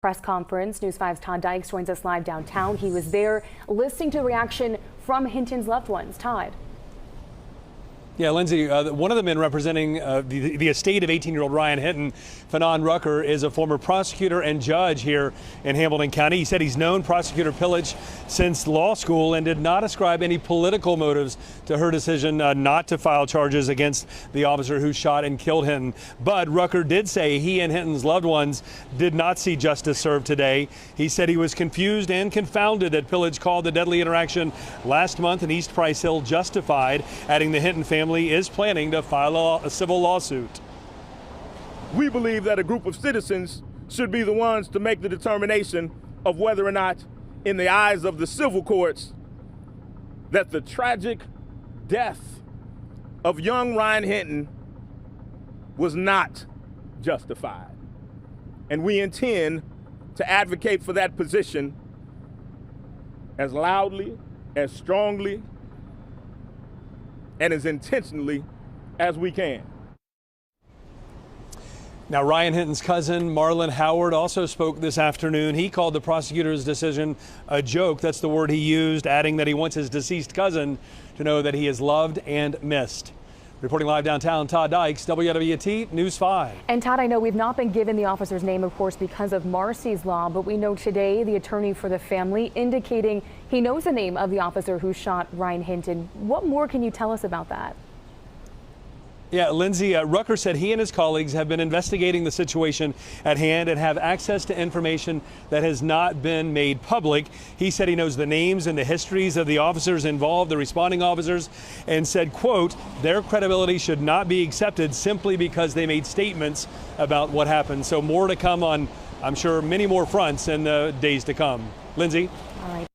Press conference. News 5's Todd Dykes joins us live downtown. He was there listening to the reaction from Hinton's loved ones. Todd. Yeah, Lindsay, one of the men representing the estate of 18-year-old Ryan Hinton, Fanon Rucker, is a former prosecutor and judge here in Hamilton County. He said he's known Prosecutor Pillage since law school and did not ascribe any political motives to her decision not to file charges against the officer who shot and killed Hinton. But Rucker did say he and Hinton's loved ones did not see justice served today. He said he was confused and confounded that Pillage called the deadly interaction last month in East Price Hill justified, adding the Hinton family is planning to file a civil lawsuit. We believe that a group of citizens should be the ones to make the determination of whether or not, in the eyes of the civil courts, that the tragic death of young Ryan Hinton was not justified. And we intend to advocate for that position as loudly, as strongly, and as intentionally as we can. Now, Ryan Hinton's cousin, Marlon Howard, also spoke this afternoon. He called the prosecutor's decision a joke. That's the word he used, adding that he wants his deceased cousin to know that he is loved and missed. Reporting live downtown, Todd Dykes, WWT News 5. And Todd, I know we've not been given the officer's name, of course, because of Marsy's law, but we know today the attorney for the family indicating he knows the name of the officer who shot Ryan Hinton. What more can you tell us about that? Yeah, Lindsay, Rucker said he and his colleagues have been investigating the situation at hand and have access to information that has not been made public. He said he knows the names and the histories of the officers involved, the responding officers, and said, quote, their credibility should not be accepted simply because they made statements about what happened. So more to come on, I'm sure, many more fronts in the days to come. Lindsay? All right.